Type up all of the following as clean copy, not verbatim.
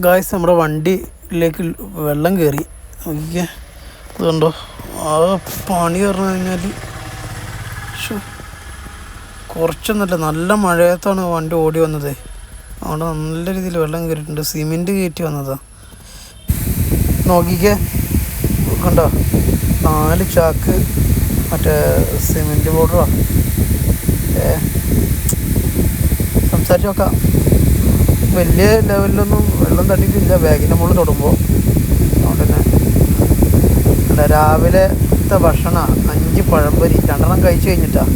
Guys നമ്മുടെ വണ്ടിയിലേക്ക് വെള്ളം കയറി നോക്കിക്കേ. അതുകൊണ്ടോ ആ പണി പറഞ്ഞു കഴിഞ്ഞാൽ കുറച്ചൊന്നുമില്ല, നല്ല മഴയത്താണ് വണ്ടി ഓടി വന്നത്. അവിടെ നല്ല രീതിയിൽ വെള്ളം കയറിയിട്ടുണ്ട്. സിമെൻറ്റ് കയറ്റി വന്നതാണ്. നോക്കിക്കേ, കണ്ടോ 4 ചാക്ക് മറ്റേ സിമെൻറ്റ് പൗഡറാ. സംസാരിച്ച് നോക്കാം. വലിയ ലെവലിലൊന്നും വെള്ളം തട്ടിയിട്ടില്ല ബാഗിൻ്റെ മുകളിൽ തൊടുമ്പോൾ. അതുകൊണ്ട് തന്നെ അല്ല, രാവിലത്തെ ഭക്ഷണം 5 പഴംപൊരി 2 കഴിച്ച് കഴിഞ്ഞിട്ടാണ്.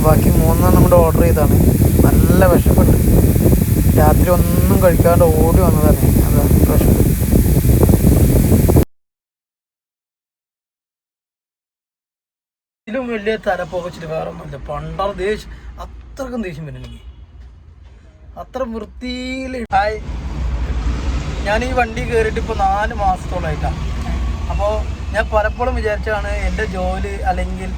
ബാക്കി 3 കൂടെ ഓർഡർ ചെയ്താണ്. നല്ല വിശപ്പുണ്ട്. രാത്രി ഒന്നും കഴിക്കാണ്ട് ഓടി വന്നതാണ്. അതാ വിശപ്പ്. ഇതിലും വലിയ തലപ്പോകച്ചിട്ട് വേറെ ഒന്നുമില്ല. പണ്ടാണ് ദേഷ്യം, അത്രക്കും ദേഷ്യം വരും എനിക്ക്. അത്ര വൃത്തിയിൽ. ഞാൻ ഈ വണ്ടി കയറിയിട്ട് ഇപ്പോൾ 4 മാസത്തോളമായിട്ടാണ്. അപ്പോൾ ഞാൻ പലപ്പോഴും വിചാരിച്ചാണ് എൻ്റെ ജോലി അല്ലെങ്കിൽ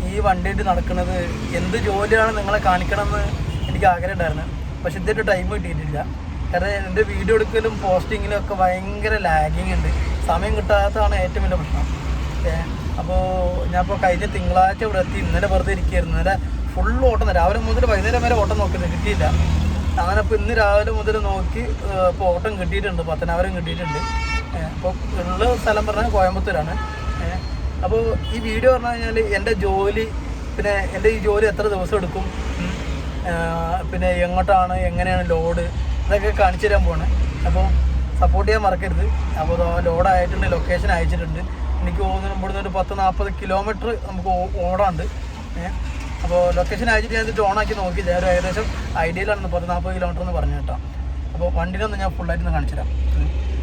ഈ വണ്ടിയിട്ട് നടക്കുന്നത് എന്ത് ജോലിയാണ് നിങ്ങളെ കാണിക്കണമെന്ന് എനിക്ക് ആഗ്രഹം ഉണ്ടായിരുന്നു. പക്ഷെ ഇതൊരു ടൈം കിട്ടിയിട്ടില്ല. കാരണം എൻ്റെ വീഡിയോ എടുക്കലും പോസ്റ്റിങ്ങിലും ഒക്കെ ഭയങ്കര ലാഗിങ് ഉണ്ട്. സമയം കിട്ടാത്തതാണ് ഏറ്റവും വലിയ പ്രശ്നം. അപ്പോൾ ഞാനിപ്പോൾ കഴിഞ്ഞ തിങ്കളാഴ്ച ഇവിടെ എത്തി. ഇന്നലെ വെറുതെ ഇരിക്കുകയായിരുന്നു. ഇന്നലെ ഫുൾ ഓട്ടം, രാവിലെ മുതൽ വൈകുന്നേരം വരെ ഓട്ടം നോക്കിയത് കിട്ടിയില്ല. അങ്ങനെ അപ്പോൾ ഇന്ന് രാവിലെ മുതൽ നോക്കി ഇപ്പോൾ ഓട്ടം കിട്ടിയിട്ടുണ്ട്. 10,000 കിട്ടിയിട്ടുണ്ട്. അപ്പോൾ ഉള്ള സ്ഥലം പറഞ്ഞാൽ കോയമ്പത്തൂരാണ്. അപ്പോൾ ഈ വീഡിയോ പറഞ്ഞു കഴിഞ്ഞാൽ എൻ്റെ ജോലി, പിന്നെ എൻ്റെ ഈ ജോലി എത്ര ദിവസം എടുക്കും, പിന്നെ എങ്ങോട്ടാണ്, എങ്ങനെയാണ് ലോഡ്, ഇതൊക്കെ കാണിച്ചു തരാൻ പോവാണ്. അപ്പോൾ സപ്പോർട്ട് ചെയ്യാൻ മറക്കരുത്. അപ്പോൾ ലോഡായിട്ടുണ്ട്, ലൊക്കേഷൻ അയച്ചിട്ടുണ്ട്. എനിക്ക് തോന്നുന്നു ഇവിടുന്ന് ഒരു 10-40 കിലോമീറ്റർ നമുക്ക് ഓടാണ്ട്. അപ്പോൾ ലൊക്കേഷൻ അയച്ചിട്ട് ഞാൻ ഓണാക്കി നോക്കി. ഞാൻ ഏകദേശം ഐഡിയയിലാണ് 10-40 കിലോമീറ്റർ എന്ന് പറഞ്ഞു കേട്ടോ. അപ്പോൾ വണ്ടിനൊന്ന് ഞാൻ ഫുള്ളായിട്ടൊന്ന് കാണിച്ചു തരാം.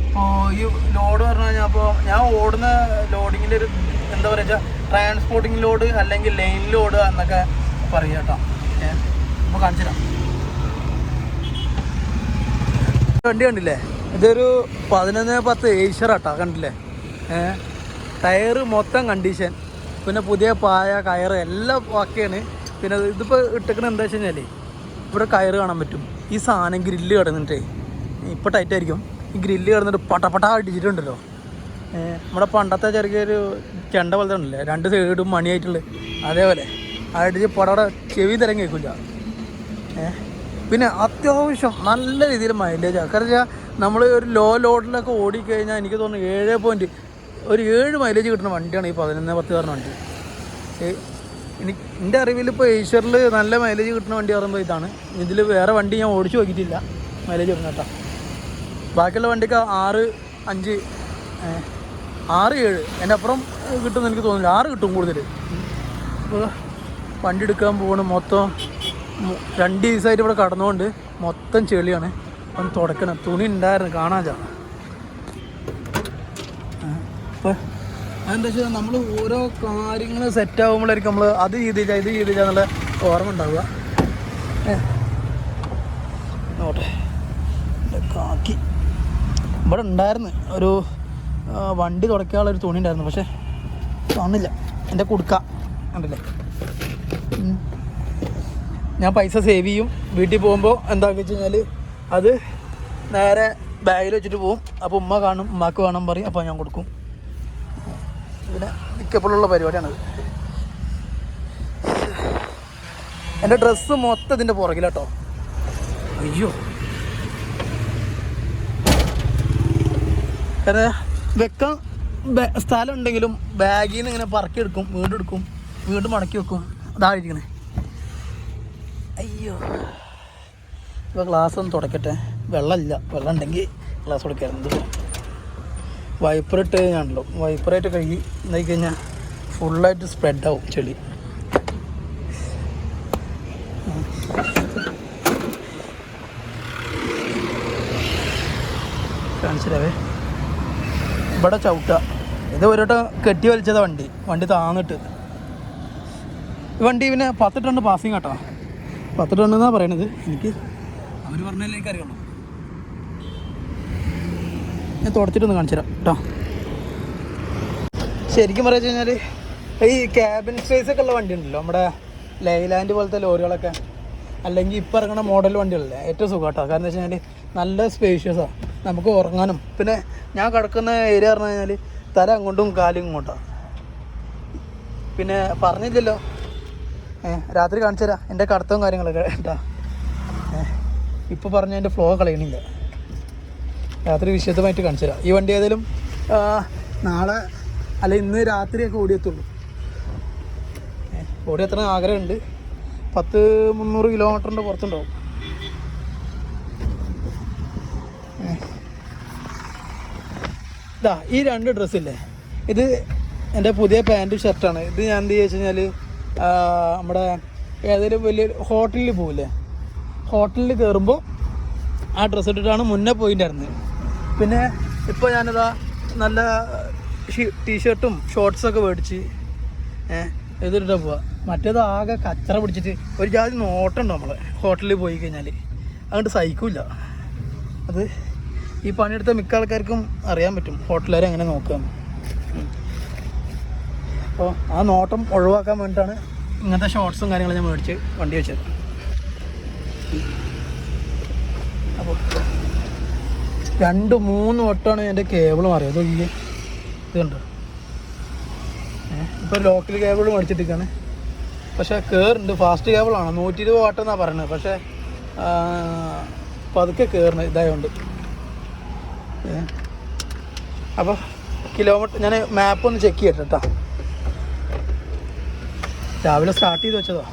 അപ്പോൾ ഈ ലോഡ് പറഞ്ഞു കഴിഞ്ഞാൽ, അപ്പോൾ ഞാൻ ഓടുന്ന ലോഡിങ്ങിൻ്റെ ഒരു എന്താ പറയുക വെച്ചാൽ ട്രാൻസ്പോർട്ടിങ് ലോഡ് അല്ലെങ്കിൽ ലൈൻ ലോഡ് എന്നൊക്കെ പറയുക കേട്ടോ. അപ്പോൾ കാണിച്ചു തരാം. വണ്ടി കണ്ടില്ലേ, ഇതൊരു 11-10 ഏഷ്യർ കേട്ടോ. കണ്ടില്ലേ, ടയറ് മൊത്തം കണ്ടീഷൻ, പിന്നെ പുതിയ പായ കയറ് എല്ലാം ഓക്കെയാണ്. പിന്നെ ഇതിപ്പോൾ ഇട്ടിക്കണ എന്താ വെച്ച് കഴിഞ്ഞാൽ ഇവിടെ കയറ് കാണാൻ പറ്റും. ഈ സാധനം ഗ്രില്ല് കിടന്നിട്ടേ ഇപ്പോൾ ടൈറ്റായിരിക്കും. ഈ ഗ്രില്ല് കിടന്നിട്ട് പട്ടപ്പട്ട അടിച്ചിട്ടുണ്ടല്ലോ. നമ്മുടെ പണ്ടത്തെ ചെറിയൊരു ചെണ്ട പോലത്തെ ഉണ്ടല്ലേ, 2 സൈഡും മണിയായിട്ടുള്ളത്, അതേപോലെ അടിച്ച് പടവിടെ ചെവി തരം കേൾക്കില്ല. പിന്നെ അത്യാവശ്യം നല്ല രീതിയിൽ മൈലേജാണ്. കാരണം വെച്ചാൽ നമ്മൾ ഒരു ലോ ലോഡിലൊക്കെ ഓടിക്കഴിഞ്ഞാൽ എനിക്ക് തോന്നുന്നു 7 മൈലേജ് കിട്ടുന്ന വണ്ടിയാണ് ഈ 11-10 പറഞ്ഞ വണ്ടി. എൻ്റെ അറിവിൽ ഇപ്പോൾ ഏഷ്യറിൽ നല്ല മൈലേജ് കിട്ടുന്ന വണ്ടി പറയുമ്പോൾ ഇതാണ്. ഇതിൽ വേറെ വണ്ടി ഞാൻ ഓടിച്ചു നോക്കിയിട്ടില്ല മൈലേജ് കിട്ടുന്ന കേട്ടോ. ബാക്കിയുള്ള വണ്ടിക്ക് 6-5 6-7 എൻ്റെ അപ്പുറം കിട്ടുമെന്ന് എനിക്ക് തോന്നുന്നില്ല. 6 കിട്ടും കൂടുതൽ. അപ്പോൾ വണ്ടി എടുക്കാൻ പോകണം. മൊത്തം 2 ദിവസമായിട്ട് ഇവിടെ കടന്നുകൊണ്ട് മൊത്തം ചെളിയാണ്. ഒന്ന് തുടക്കണം. തുണി ഉണ്ടായിരുന്നു കാണാൻ. അപ്പോൾ അതെന്താ വെച്ചാൽ നമ്മൾ ഓരോ കാര്യങ്ങൾ സെറ്റ് ആകുമ്പോഴായിരിക്കും നമ്മൾ അത് ചെയ്തില്ല ഇത് ചെയ്തില്ല എന്നുള്ള ഓർമ്മ ഉണ്ടാവുക. നോട്ടെ, കാക്കി ഇവിടെ ഉണ്ടായിരുന്നു ഒരു വണ്ടി തുടക്കാനുള്ളൊരു തുണി ഉണ്ടായിരുന്നു. പക്ഷേ കാണില്ല. എൻ്റെ കുടുക്ക കണ്ടില്ലേ. ഞാൻ പൈസ സേവ് ചെയ്യും. വീട്ടിൽ പോകുമ്പോൾ എന്താണെന്ന് വെച്ച് കഴിഞ്ഞാൽ അത് നേരെ ബാഗിൽ വെച്ചിട്ട് പോകും. അപ്പോൾ ഉമ്മ കാണും, ഉമ്മാക്ക് വേണം പറയും. അപ്പോൾ ഞാൻ കൊടുക്കും. പിന്നെ മിക്കപ്പോഴുള്ള പരിപാടിയാണത്. എൻ്റെ ഡ്രസ്സ് മൊത്തം ഇതിൻ്റെ പുറകിലാട്ടോ. അയ്യോ, കാരണം വെക്കാൻ സ്ഥലം ഉണ്ടെങ്കിലും ബാഗിൽ നിന്ന് ഇങ്ങനെ പറക്കിയെടുക്കും, വീണ്ടും എടുക്കും, വീണ്ടും മടക്കി വെക്കും. അതായിരിക്കണേ. അയ്യോ, ഇപ്പോൾ ഗ്ലാസ് ഒന്ന് തുടക്കട്ടെ. വെള്ളമില്ല, വെള്ളം ഉണ്ടെങ്കിൽ ഗ്ലാസ് തുടക്കാറുണ്ട്. വൈപ്പറിട്ട് കഴിഞ്ഞാണല്ലോ, വൈപ്പറായിട്ട് കഴുകി എന്തായി കഴിഞ്ഞാൽ ഫുള്ളായിട്ട് സ്പ്രെഡാവും ചെളി. കാണിച്ചിട്ടേ ഇവിടെ ചവിട്ട. ഇത് ഒരു വട്ടം കെട്ടി വലിച്ചതാ വണ്ടി താന്നിട്ട്. ഈ വണ്ടി പിന്നെ 10 ടൺ പാസിങ് കേട്ടോ. 10 ടൺ എന്നാണ് പറയണത്. എനിക്ക് അവർ പറഞ്ഞാലേ എനിക്കറിയുള്ളൂ. ഞാൻ തുടച്ചിട്ടൊന്ന് കാണിച്ചു തരാം കേട്ടോ. ശരിക്കും പറയാ കഴിഞ്ഞാൽ ഈ ക്യാബിൻ സ്പേസൊക്കെ ഉള്ള വണ്ടി ഉണ്ടല്ലോ, നമ്മുടെ ലൈലാൻഡ് പോലത്തെ ലോറികളൊക്കെ, അല്ലെങ്കിൽ ഇപ്പോൾ ഇറങ്ങുന്ന മോഡൽ വണ്ടികളല്ലേ ഏറ്റവും സുഖം കേട്ടോ. കാരണം എന്താ വെച്ച് കഴിഞ്ഞാൽ നല്ല സ്പേഷ്യസാണ്, നമുക്ക് ഉറങ്ങാനും. പിന്നെ ഞാൻ കിടക്കുന്ന ഏരിയ പറഞ്ഞു കഴിഞ്ഞാൽ തല അങ്ങോട്ടും കാലും ഇങ്ങോട്ടാണ്. പിന്നെ പറഞ്ഞില്ലല്ലോ, രാത്രി കാണിച്ചു തരാം എൻ്റെ കടത്തവും കാര്യങ്ങളൊക്കെ കേട്ടാ. ഇപ്പോൾ പറഞ്ഞ എൻ്റെ ഫ്ലോ കളയണില്ല, രാത്രി വിശദമായിട്ട് കാണിച്ചു തരാം. ഈ വണ്ടി ഏതായാലും നാളെ അല്ല ഇന്ന് രാത്രിയൊക്കെ ഓടിയെത്തുള്ളൂ. ഓടിയെത്തണ ആഗ്രഹമുണ്ട്. 100-300 കിലോമീറ്ററിൻ്റെ പുറത്തുണ്ടാവും. ഇതാ ഈ 2 ഡ്രസ്സില്ലേ, ഇത് എൻ്റെ പുതിയ പാൻറ്റും ഷർട്ടാണ്. ഇത് ഞാൻ എന്ത് വെച്ച് കഴിഞ്ഞാൽ നമ്മുടെ ഏതെങ്കിലും വലിയ ഹോട്ടലിൽ പോകില്ലേ, ഹോട്ടലിൽ കയറുമ്പോൾ ആ ഡ്രസ്സ് ഇട്ടിട്ടാണ് മുന്നേ പോയിട്ടുണ്ടായിരുന്നത്. പിന്നെ ഇപ്പോൾ ഞാനിതാ നല്ല ടീഷർട്ടും ഷോർട്ട്സൊക്കെ മേടിച്ച് ഇതിട്ടാ പോവുക. മറ്റേത് ആകെ കച്ചറ പിടിച്ചിട്ട് ഒരു ജാതി നോട്ടമുണ്ടോ നമ്മളെ ഹോട്ടലിൽ പോയി കഴിഞ്ഞാൽ, അങ്ങോട്ട് സഹിക്കില്ല. അത് ഈ പണിയെടുത്ത മിക്ക ആൾക്കാർക്കും അറിയാൻ പറ്റും ഹോട്ടലുകാരെ എങ്ങനെ നോക്കാം. അപ്പോൾ ആ നോട്ടം ഒഴിവാക്കാൻ വേണ്ടിയിട്ടാണ് ഇങ്ങനത്തെ ഷോർട്ട്സും കാര്യങ്ങളും ഞാൻ മേടിച്ച് വണ്ടി വെച്ചത്. അപ്പോൾ 2-3 വട്ടമാണ് എൻ്റെ കേബിൾ മാറിയത്. ഈ ഇതുണ്ട്, ഇപ്പോൾ ലോക്കൽ കേബിൾ മേടിച്ചിട്ടിരിക്കുകയാണ്. പക്ഷേ കയറുന്നുണ്ട്, ഫാസ്റ്റ് കേബിളാണ്, 120 വാട്ട് എന്നാണ് പറയുന്നത്. പക്ഷേ പതുക്കെ കയറുന്നത് ഇതായതുകൊണ്ട്. അപ്പോൾ കിലോമീറ്റർ ഞാൻ മാപ്പ് ഒന്ന് ചെക്ക് ചെയ്യട്ടെ കേട്ടോ. രാവിലെ സ്റ്റാർട്ട് ചെയ്ത് വെച്ചതോ,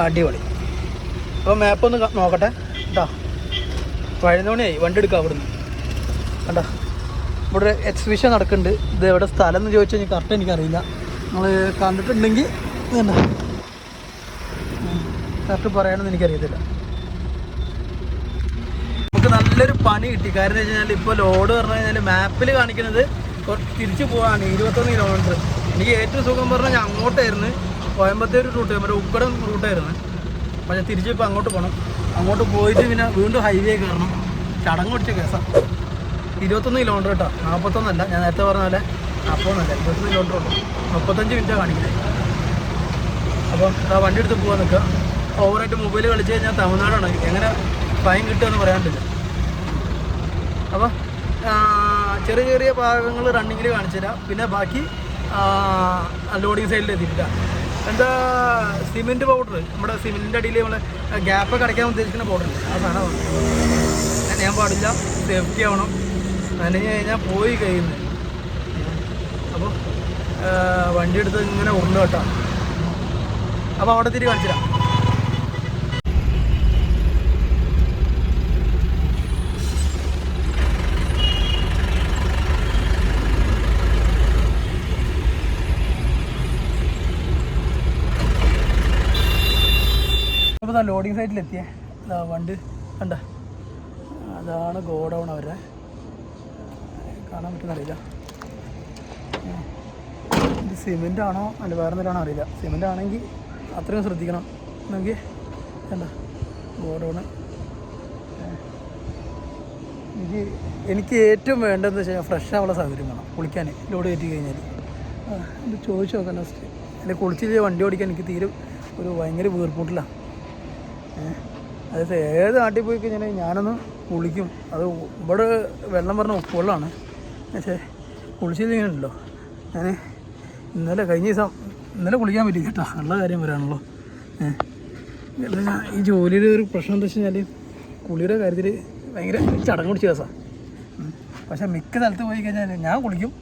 അടിപൊളി. അപ്പോൾ മാപ്പ് ഒന്ന് നോക്കട്ടെ കേട്ടോ. 11 മണിയായി, വണ്ടി എടുക്കാം അവിടുന്ന് കേട്ടോ. ഇവിടെ എക്സിബിഷൻ നടക്കുന്നുണ്ട്. ഇത് എവിടെ സ്ഥലം എന്ന് ചോദിച്ചാൽ എനിക്ക് കറക്റ്റ് എനിക്കറിയില്ല. നിങ്ങൾ കണ്ടിട്ടുണ്ടെങ്കിൽ വേണ്ട, കറക്റ്റ് പറയാനൊന്നും എനിക്കറിയത്തില്ല. നമുക്ക് നല്ലൊരു പണി കിട്ടി. കാര്യം എന്ന് വെച്ച് കഴിഞ്ഞാൽ ഇപ്പോൾ ലോഡ് പറഞ്ഞു കഴിഞ്ഞാൽ മാപ്പിൽ കാണിക്കുന്നത് തിരിച്ചു പോകാണ് 21 കിലോമീറ്റർ. എനിക്ക് ഏറ്റവും സുഖം പറഞ്ഞാൽ ഞാൻ അങ്ങോട്ടായിരുന്നു, കോയമ്പത്തൂർ റൂട്ട്, നമ്മുടെ ഉക്കടം റൂട്ടായിരുന്നു. പക്ഷേ തിരിച്ച് ഇപ്പോൾ അങ്ങോട്ട് പോകണം. അങ്ങോട്ട് പോയിട്ട് പിന്നെ വീണ്ടും ഹൈവേ കയറണം. ചടങ്ങ് പിടിച്ച കേസാണ്. 21 കിലോമീറ്റർ കേട്ടോ, 41 ഞാൻ നേരത്തെ പറഞ്ഞ പോലെ 40 21 കിലോമീറ്റർ ഉള്ളൂ. 35 മിനിറ്റാണ് കാണിക്കുന്നത്. അപ്പം ആ വണ്ടി എടുത്ത് പോകാൻ നിൽക്കുക. ഓവറായിട്ട് മൊബൈൽ കളിച്ച് കഴിഞ്ഞാൽ തമിഴ്നാടാണ്, എങ്ങനെ ഫൈൻ കിട്ടുകയെന്ന് പറയാണ്ടില്ല. അപ്പോൾ ചെറിയ ചെറിയ ഭാഗങ്ങൾ റണ്ണിങ്ങിൽ കാണിച്ചു തരാം. പിന്നെ ബാക്കി ലോഡിങ് സൈഡിൽ എത്തിയിട്ടില്ല. എന്താ സിമെൻറ്റ് പൗഡർ, നമ്മുടെ സിമെൻറ്റിൻ്റെ അടിയിൽ നമ്മൾ ഗ്യാപ്പൊക്കെ അടയ്ക്കാൻ ഉദ്ദേശിക്കുന്ന പൗഡറില്ല, ആ സാധനമാണ്. ഞാൻ പാടില്ല, സേഫ്റ്റി ആവണം. നനഞ്ഞു കഴിഞ്ഞാൽ പോയി കഴിയുന്നത്. അപ്പോൾ വണ്ടി എടുത്ത് ഇങ്ങനെ ഉരുണ്ട് കേട്ടോ. അപ്പോൾ അവിടെ തിരി കാണിച്ചു തരാം. അപ്പോൾ ലോഡിങ് സൈറ്റിലെത്തിയേ. വണ്ടി കണ്ട, അതാണ് ഗോഡൗൺ. അവരുടെ കാണാൻ പറ്റുന്നറിയില്ല. ഇത് സിമെൻ്റ് ആണോ അല്ല വേറെ എന്തെങ്കിലും അറിയില്ല. സിമെൻ്റ് ആണെങ്കിൽ അത്രയും ശ്രദ്ധിക്കണം. എന്നെങ്കിൽ കണ്ട ഗോഡൗണ്. എനിക്ക് ഏറ്റവും വേണ്ടതെന്ന് വെച്ച് കഴിഞ്ഞാൽ ഫ്രഷ് ആവുള്ള സൗകര്യം വേണം കുളിക്കാൻ. ലോഡ് കയറ്റി കഴിഞ്ഞാൽ ഇത് ചോദിച്ചു നോക്കാം ലാസ്റ്റ്. എൻ്റെ കുളിച്ചില്ല വണ്ടി ഓടിക്കാൻ എനിക്ക് തീരെ ഒരു ഭയങ്കര വീർപ്പൂട്ടില്ല. അതായത് ഏത് നാട്ടിൽ പോയി കഴിഞ്ഞാൽ ഞാനൊന്ന് കുളിക്കും. അത് ഇവിടെ വെള്ളം പറഞ്ഞ ഉപ്പുവെള്ളമാണ്. പക്ഷേ കുളിച്ചില്ലെങ്കിലുണ്ടല്ലോ, ഞാൻ കഴിഞ്ഞ ദിവസം ഇന്നലെ കുളിക്കാൻ പറ്റി കേട്ടോ. നല്ല കാര്യം വരാണല്ലോ. ഈ ജോലിയുടെ ഒരു പ്രശ്നം എന്താ വെച്ച് കഴിഞ്ഞാൽ കുളിയുടെ കാര്യത്തിൽ ഭയങ്കര ചടങ്ങ് പിടിച്ച ദിവസമാണ്. പക്ഷേ മിക്ക സ്ഥലത്ത് പോയി കഴിഞ്ഞാൽ ഞാൻ കുളിക്കും.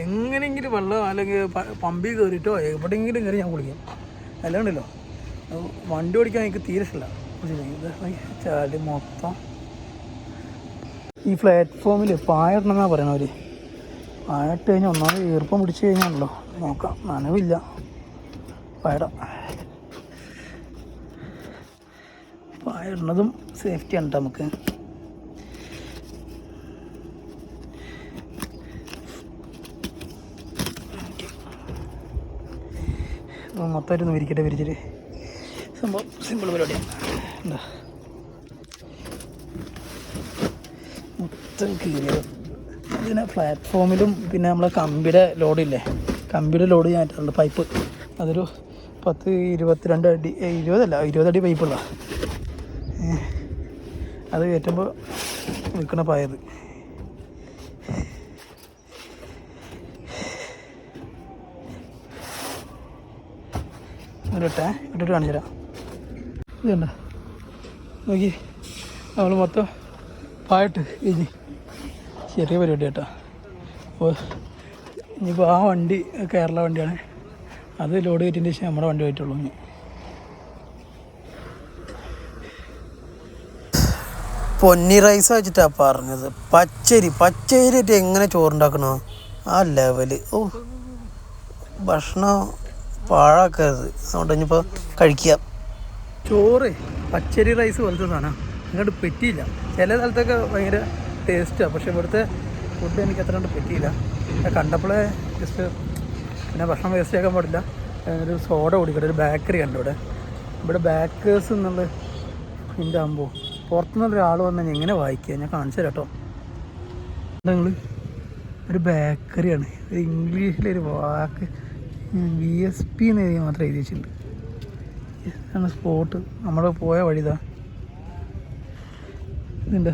എങ്ങനെയെങ്കിലും വെള്ളം അല്ലെങ്കിൽ പമ്പിൽ കയറിയിട്ടോ എവിടെയെങ്കിലും കയറി ഞാൻ കുളിക്കും. അല്ലാണ്ടല്ലോ വണ്ടി ഓടിക്കാൻ എനിക്ക് തീരെ ഇഷ്ടമില്ല. ചാടി മൊത്തം ഈ പ്ലാറ്റ്ഫോമിൽ പായടണമെന്നാണ് പറയണവർ. പായിട്ട് കഴിഞ്ഞാൽ ഒന്നാമത് ഈർപ്പം പിടിച്ച് കഴിഞ്ഞാണല്ലോ. നോക്കാം, നനവില്ല, പായിടുന്നതും സേഫ്റ്റിയാണ് കേട്ടോ നമുക്ക്. മൊത്തമായിട്ടൊന്ന് വിരിച്ചിട്ട് സംഭവം സിമ്പിൾ പരിപാടിയാണ്. എന്താ മൊത്തം കീറിയത് ഇതിനെ പ്ലാറ്റ്ഫോമിലും പിന്നെ നമ്മളെ കമ്പിയുടെ ലോഡില്ലേ, കമ്പിയുടെ ലോഡ് ഞാനിട്ടുണ്ട്. പൈപ്പ് അതൊരു 10-22 അടി, 20 അടി പൈപ്പുള്ള. അത് കയറ്റുമ്പോൾ നിൽക്കണ പായത്. ഇട്ടേ ഇട്ടിട്ട് കാണിച്ചു തരാം. ഇതുണ്ട നോക്കി നമ്മൾ മൊത്തം പായിട്ട് ഇനി ചെറിയ പരിപാടി കേട്ടോ. അപ്പോൾ ഇനിയിപ്പോൾ ആ വണ്ടി കേരള വണ്ടിയാണ്, അത് ലോഡ് കയറ്റിൻ്റെ ശേഷം നമ്മുടെ വണ്ടി ആയിട്ടുള്ളൂ. ഇനി പൊന്നി റൈസ് വെച്ചിട്ടാണ് പറഞ്ഞത്. പച്ചരിയിട്ട് എങ്ങനെ ചോറുണ്ടാക്കണോ ആ ലെവല്. ഓ ഭക്ഷണം പാഴാക്കരുത്. അതുകൊണ്ട് ഇനിയിപ്പോൾ കഴിക്കാം. ചോറ് പച്ചരി റൈസ് പോലത്തെ സാധനം അങ്ങോട്ട് പറ്റിയില്ല. ചില സ്ഥലത്തൊക്കെ ഭയങ്കര ടേസ്റ്റാണ്, പക്ഷെ ഇവിടുത്തെ ഫുഡ് എനിക്ക് അത്ര കണ്ട് പറ്റിയില്ല. കണ്ടപ്പോഴേ ജസ്റ്റ് പിന്നെ ഭക്ഷണം വേസ്റ്റ് ആക്കാൻ പാടില്ല. ഒരു സോഡ കുടിക്കട്ടെ. ഒരു ബേക്കറി കണ്ടു ഇവിടെ ബേക്കേഴ്സ് എന്നുള്ള എൻ്റെ ആകുമ്പോൾ പുറത്തുനിന്നൊരാൾ വന്നാൽ എങ്ങനെ വായിക്കുക? ഞാൻ കാണിച്ചു തരാം കേട്ടോ. നിങ്ങൾ ഒരു ബേക്കറിയാണ്, ഒരു ഇംഗ്ലീഷിലൊരു വാക്ക് VSP എന്ന് എഴുതി മാത്രം എഴുതി വെച്ചിട്ടുണ്ട്. ഇതാണ് സ്പോട്ട്. നമ്മൾ പോയ വഴിതാ. ഇതുണ്ട്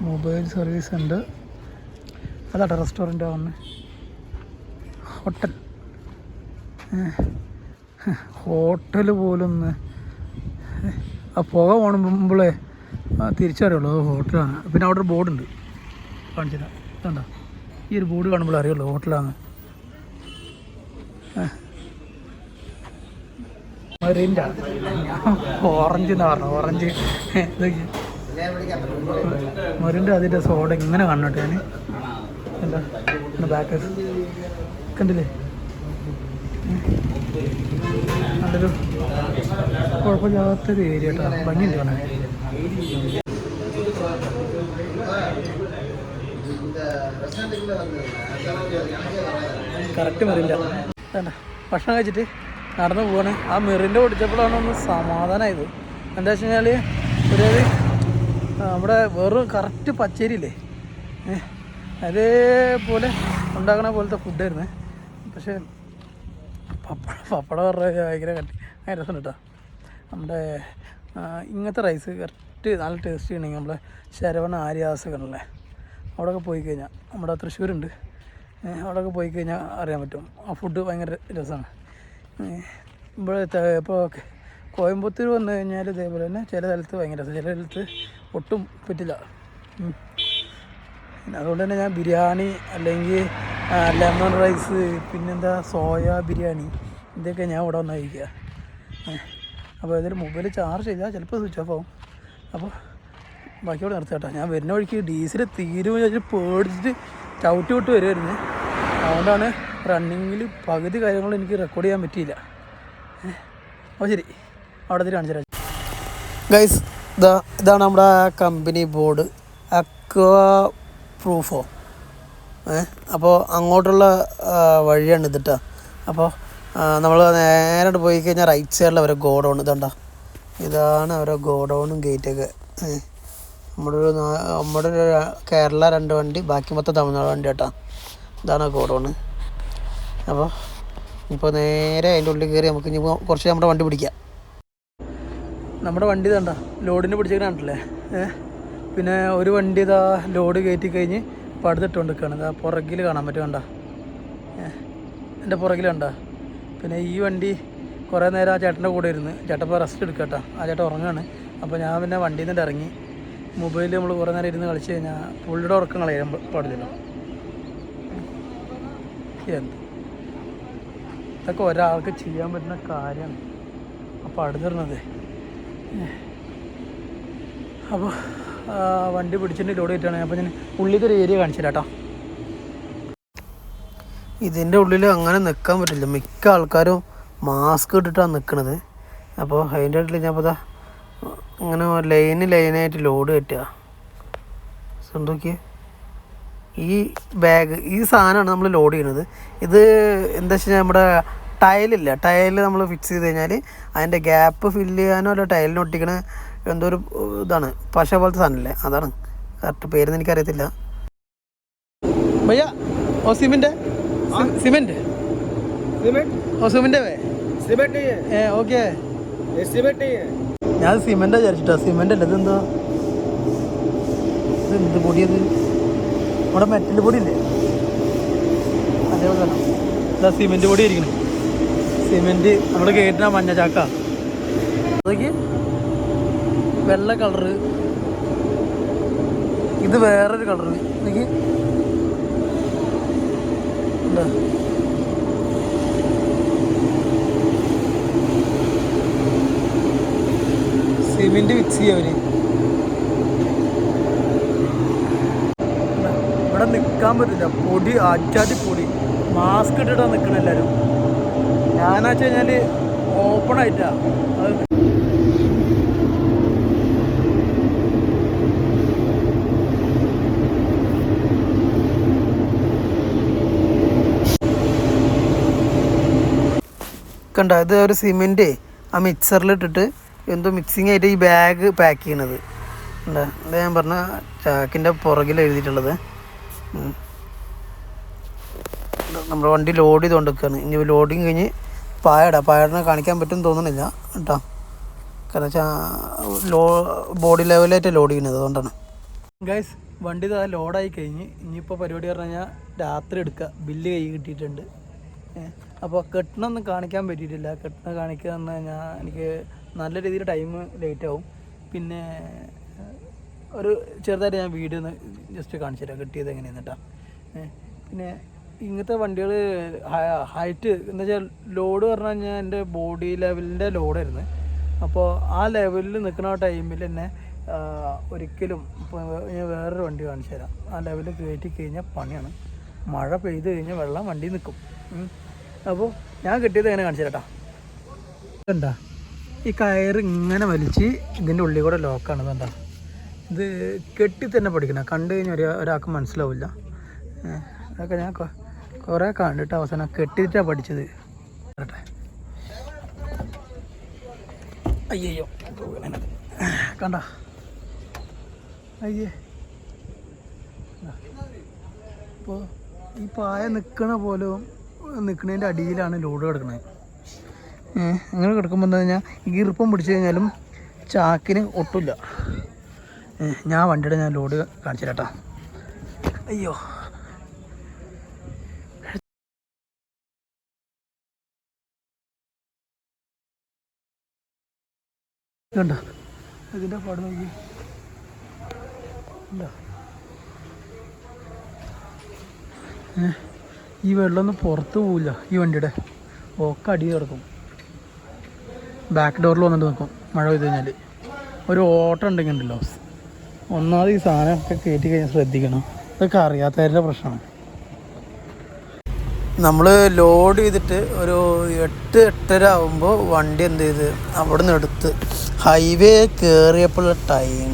മൊബൈൽ സർവീസ് ഉണ്ട്. അതാട്ടെ റെസ്റ്റോറൻ്റ് ആവുന്നത്. ഹോട്ടൽ പോലൊന്ന് ആ പുക പോണുമ്പോളേ തിരിച്ചറിയുള്ളൂ അത് ഹോട്ടലാണ്. പിന്നെ അവിടെ ഒരു ബോർഡുണ്ട്, കാണിച്ചു തരാം. ഇതുണ്ടോ, ഈ ഒരു ബോർഡ് കാണുമ്പോൾ അറിയുള്ളൂ ഹോട്ടലാണ്. മറിൻ്റെ ഓറഞ്ച് എന്ന് പറഞ്ഞു, ഓറഞ്ച് ഇതൊക്കെ മറിൻ്റെ അതിൻ്റെ സോഡ ഇങ്ങനെ കാണട്ടെ. ഞാൻ എന്താ ബാക്കേഴ്സ് കണ്ടില്ലേ, നല്ലൊരു കുഴപ്പമില്ലാത്തൊരു ഏരിയ കേട്ടോ, ഭംഗിയുണ്ട് കാണാൻ. കറക്റ്റ് മെറിൻ്റെ വേണ്ട. ഭക്ഷണം കഴിച്ചിട്ട് നടന്നു പോവാണ്. ആ മെറിൻ്റെ ഓടിച്ചപ്പോഴാണ് ഒന്ന് സമാധാനമായത്. എന്താ വെച്ച് കഴിഞ്ഞാൽ ഒരു നമ്മുടെ വെറും കറക്റ്റ് പച്ചരിയില്ലേ അതേപോലെ ഉണ്ടാക്കണ പോലത്തെ ഫുഡായിരുന്നു. പക്ഷേ പപ്പടം പറഞ്ഞ ഭയങ്കര രസം കേട്ടോ. നമ്മുടെ ഇങ്ങനത്തെ റൈസ് കറക്റ്റ് നല്ല ടേസ്റ്റ് ചെയ്യണമെങ്കിൽ നമ്മളെ ശരവണ ആര്യാസകനല്ലേ, അവിടെയൊക്കെ പോയി കഴിഞ്ഞാൽ, നമ്മുടെ തൃശ്ശൂരുണ്ട്, അവിടെയൊക്കെ പോയി കഴിഞ്ഞാൽ അറിയാൻ പറ്റും. ആ ഫുഡ് ഭയങ്കര രസമാണ്. ഇവിടെ ഇപ്പോൾ കോയമ്പത്തൂർ വന്നു കഴിഞ്ഞാൽ ഇതേപോലെ തന്നെ ചില സ്ഥലത്ത് ഭയങ്കര രസം, ചില സ്ഥലത്ത് ഒട്ടും പറ്റില്ല. അതുകൊണ്ട് തന്നെ ഞാൻ ബിരിയാണി അല്ലെങ്കിൽ ലെമൺ റൈസ്, പിന്നെന്താ സോയ ബിരിയാണി, ഇതൊക്കെ ഞാൻ ഇവിടെ വന്ന് കഴിക്കുക. അപ്പോൾ ഇതിൽ മൊബൈൽ ചാർജ് ചെയ്താൽ ചിലപ്പോൾ സ്വിച്ച് ഓഫ് ആവും. അപ്പോൾ ബാക്കിയോടെ നിർത്തി കേട്ടോ. ഞാൻ വരുന്ന വഴിക്ക് ഡീസൽ തീരുമാനിച്ച് പേടിച്ചിട്ട് ചവിട്ടി വിട്ട് വരുമായിരുന്നു. അതുകൊണ്ടാണ് റണ്ണിങ്ങിൽ പകുതി കാര്യങ്ങളും എനിക്ക് റെക്കോർഡ് ചെയ്യാൻ പറ്റിയില്ല. അപ്പോൾ ശരി, അവിടെ കാണിച്ചു തരാം. ഗൈസ്, ഇതാണ് നമ്മുടെ കമ്പനി ബോർഡ്, അക്വാ പ്രൂഫോ. അപ്പോൾ അങ്ങോട്ടുള്ള വഴിയാണ് ഇതിട്ടോ. അപ്പോൾ നമ്മൾ നേരെ പോയി കഴിഞ്ഞാൽ റൈറ്റ് സൈഡിൽ അവരെ ഗോഡൗൺ ഇതുണ്ടോ, ഇതാണ് അവരെ ഗോഡൗണും ഗേറ്റൊക്കെ. നമ്മുടെ ഒരു കേരള 2 വണ്ടി, ബാക്കി മൊത്തം തമിഴ്നാട് വണ്ടി കേട്ടോ. ഇതാണ് ഗോഡൗണ്. അപ്പോൾ ഇപ്പോൾ നേരെ അതിൻ്റെ ഉള്ളിൽ കയറി നമുക്ക് ഇനി കുറച്ച് നമ്മുടെ വണ്ടി പിടിക്കാം. നമ്മുടെ വണ്ടി ഇതാണ്ട ലോഡിന് പിടിച്ചിട്ടാണല്ലേ. പിന്നെ ഒരു വണ്ടി ഇതാ ലോഡ് കയറ്റി കഴിഞ്ഞ് ഇപ്പോൾ അടുത്തിട്ട് നിൽക്കുകയാണ്. ഇതാ പുറകിൽ കാണാൻ പറ്റും, കണ്ട എൻ്റെ പുറകിൽ കണ്ട. പിന്നെ ഈ വണ്ടി കുറേ നേരം ആ ചേട്ടൻ്റെ കൂടെ ഇരുന്ന്, ചേട്ടൻ ഇപ്പോൾ റെസ്റ്റ് എടുക്കുക കേട്ടോ. ആ ചേട്ടൻ ഉറങ്ങുകയാണ്. അപ്പോൾ ഞാൻ പിന്നെ വണ്ടിയിൽ നിന്നിട്ട് ഇറങ്ങി. മൊബൈലിൽ നമ്മൾ കുറേ നേരം ഇരുന്ന് കളിച്ച് കഴിഞ്ഞാൽ പുള്ളിയുടെ ഉറക്കം കളയാൻ പാടില്ലല്ലോ. എന്ത് ഇതൊക്കെ ഒരാൾക്ക് ചെയ്യാൻ പറ്റുന്ന കാര്യമാണ്. അപ്പോൾ അടുത്തിരുന്നത് അപ്പോൾ വണ്ടി പിടിച്ചിട്ട് ലോഡ് ചെയ്തിട്ടാണ്. അപ്പോൾ ഞാൻ ഉള്ളിലത്തെ ഒരു ഏരിയ കാണിച്ചു തരാം കേട്ടോ. ഇതിൻ്റെ ഉള്ളിൽ അങ്ങനെ നിൽക്കാൻ പറ്റില്ല, മിക്ക ആൾക്കാരും മാസ്ക് ഇട്ടിട്ടാണ് നിൽക്കുന്നത്. അപ്പോൾ അതിൻ്റെ ഇടയിൽ ഞാൻ അപ്പോൾ ഇങ്ങനെ ലൈനായിട്ട് ലോഡ് കയറ്റുക. നോക്കിയേ, ഈ ബാഗ്, ഈ സാധനമാണ് നമ്മൾ ലോഡ് ചെയ്യുന്നത്. ഇത് എന്താ വെച്ച് കഴിഞ്ഞാൽ നമ്മുടെ ടൈല് നമ്മൾ ഫിക്സ് ചെയ്ത് കഴിഞ്ഞാൽ അതിൻ്റെ ഗ്യാപ്പ് ഫില്ല് ചെയ്യാനോ അല്ല ടൈലിന് ഒട്ടിക്കണ എന്തോ ഒരു ഇതാണ്, പശ പോലത്തെ സാധനമല്ലേ, അതാണ് കറക്റ്റ് പേരൊന്നും എനിക്കറിയത്തില്ല. ഭയ്യ ഓ സിമെൻറ്റ് സിമെൻറ്റ് ഓ സിമെൻറ്റ് ഓക്കെ सिमेंट नहीं है ഞാൻ സിമെൻ്റാ വിചാരിച്ചിട്ടാ. സിമെൻ്റ് അല്ല, ഇതെന്താ, ഇതെന്ത് പൊടിയത്? നമ്മുടെ മെറ്റൽ പൊടി ഇല്ലേ, അതേപോലെ തന്നെ ഇതാ സിമെൻറ്റ് പൊടി ഇരിക്കണേ. സിമെൻറ്റ് നമ്മൾ കേട്ടിന മഞ്ഞ ചാക്ക, അതൊക്കെ വെള്ള കളറ്, ഇത് വേറൊരു കളറ്. എനിക്ക് എന്താ സിമെൻറ്റ് മിക്സ് ചെയ്യുക അവർ. ഇവിടെ നിൽക്കാൻ പറ്റില്ല, പൊടി ആറ്റാതി പൊടി. മാസ്ക് ഇട്ടിട്ടാണ് നിൽക്കണം എല്ലാവരും. ഞാനാച്ചു കഴിഞ്ഞാൽ ഓപ്പൺ ആയിട്ടാണ് അത്. കണ്ട, ഇത് ഒരു സിമെൻറ്റ് ആ മിക്സറിലിട്ടിട്ട് എന്തോ മിക്സിങ് ആയിട്ട് ഈ ബാഗ് പാക്ക് ചെയ്യണത് എന്താ എന്താ ഞാൻ പറഞ്ഞ ചാക്കിൻ്റെ പുറകിൽ എഴുതിയിട്ടുള്ളത്. നമ്മുടെ വണ്ടി ലോഡ് ചെയ്ത് കൊണ്ടിരിക്കുകയാണ്. ഇനി ലോഡിങ് കഴിഞ്ഞ് പായടനെ കാണിക്കാൻ പറ്റും തോന്നുന്നില്ല കേട്ടോ, കാരണം വെച്ചാൽ ബോഡി ലെവലായിട്ട് ലോഡ് ചെയ്യുന്നത്, അതുകൊണ്ടാണ്. ഗൈസ്, വണ്ടി ലോഡായി കഴിഞ്ഞ് ഇനിയിപ്പോൾ പരിപാടി പറഞ്ഞു കഴിഞ്ഞാൽ രാത്രി എടുക്കുക. ബില്ല് കൈ കിട്ടിയിട്ടുണ്ട്. അപ്പോൾ കെട്ടണമൊന്നും കാണിക്കാൻ പറ്റിയിട്ടില്ല. കെട്ടണം കാണിക്കുക എന്ന് കഴിഞ്ഞാൽ എനിക്ക് നല്ല രീതിയിൽ ടൈം ലേറ്റ് ആവും. പിന്നെ ഒരു ചെറുതായിട്ട് ഞാൻ വീഡിയോ ഒന്ന് ജസ്റ്റ് കാണിച്ചു തരാം കെട്ടിയത് എങ്ങനെയാന്ന് കേട്ടോ. പിന്നെ ഇങ്ങനത്തെ വണ്ടികൾ ഹൈറ്റ് എന്താ വെച്ചാൽ ലോഡ് പറഞ്ഞു കഴിഞ്ഞാൽ എൻ്റെ ബോഡി ലെവലിൻ്റെ ലോഡായിരുന്നു. അപ്പോൾ ആ ലെവലിൽ നിൽക്കുന്ന ടൈമിൽ തന്നെ ഒരിക്കലും ഇപ്പോൾ ഞാൻ വേറൊരു വണ്ടി കാണിച്ചു തരാം. ആ ലെവലിൽ കയറ്റി കഴിഞ്ഞാൽ പണിയാണ്. മഴ പെയ്ത് കഴിഞ്ഞാൽ വെള്ളം വണ്ടി നിൽക്കും. അപ്പോൾ ഞാൻ കെട്ടിയത് എങ്ങനെ കാണിച്ചു തരാം. എന്താ ഈ കയറ് ഇങ്ങനെ വലിച്ച് ഇതിൻ്റെ ഉള്ളിൽ കൂടെ ലോക്കാണ്. ഇതെന്താ, ഇത് കെട്ടി തന്നെ പഠിക്കണം. കണ്ടു കഴിഞ്ഞാൽ ഒരാൾക്ക് മനസ്സിലാവില്ല. അതൊക്കെ ഞാൻ കുറേ കണ്ടിട്ട് അവസാനം കെട്ടിയിട്ടാണ് പഠിച്ചത്. അയ്യോ കണ്ട, അയ്യേ. അപ്പോൾ ഈ പായ നിൽക്കണ പോലും നിൽക്കുന്നതിൻ്റെ അടിയിലാണ് ലോഡ് കിടക്കുന്നത്. അങ്ങനെ കിടക്കുമ്പോൾ എന്താ കഴിഞ്ഞാൽ ഈർപ്പം പിടിച്ചു കഴിഞ്ഞാലും ചാക്കിന് ഒട്ടില്ല. ഞാൻ വണ്ടിയുടെ ലോഡ് കാണിച്ചു തരാം. അയ്യോ, ഇതുണ്ടോ ഇതിൻ്റെ പാട് നോക്കി. ഉണ്ടോ ഈ വെള്ളമൊന്നും പുറത്ത് പോവില്ല. ഈ വണ്ടിയുടെ ഒക്കെ അടി കിടക്കും. ബാക്ക് ഡോറിൽ വന്നിട്ട് നിൽക്കും മഴ പെയ്ത് കഴിഞ്ഞാൽ. ഒരു ഓട്ടം ഉണ്ടെങ്കിൽ ഉണ്ടല്ലോ, ഒന്നാമത് ഈ സാധനമൊക്കെ കയറ്റി കഴിഞ്ഞാൽ ശ്രദ്ധിക്കണം. ഇതൊക്കെ അറിയാത്തവരുടെ പ്രശ്നമാണ്. നമ്മൾ ലോഡ് ചെയ്തിട്ട് ഒരു 8-8:30 ആകുമ്പോൾ വണ്ടി എന്ത് ചെയ്ത് അവിടെ നിന്ന് എടുത്ത് ഹൈവേ കയറിയപ്പോഴുള്ള ടൈം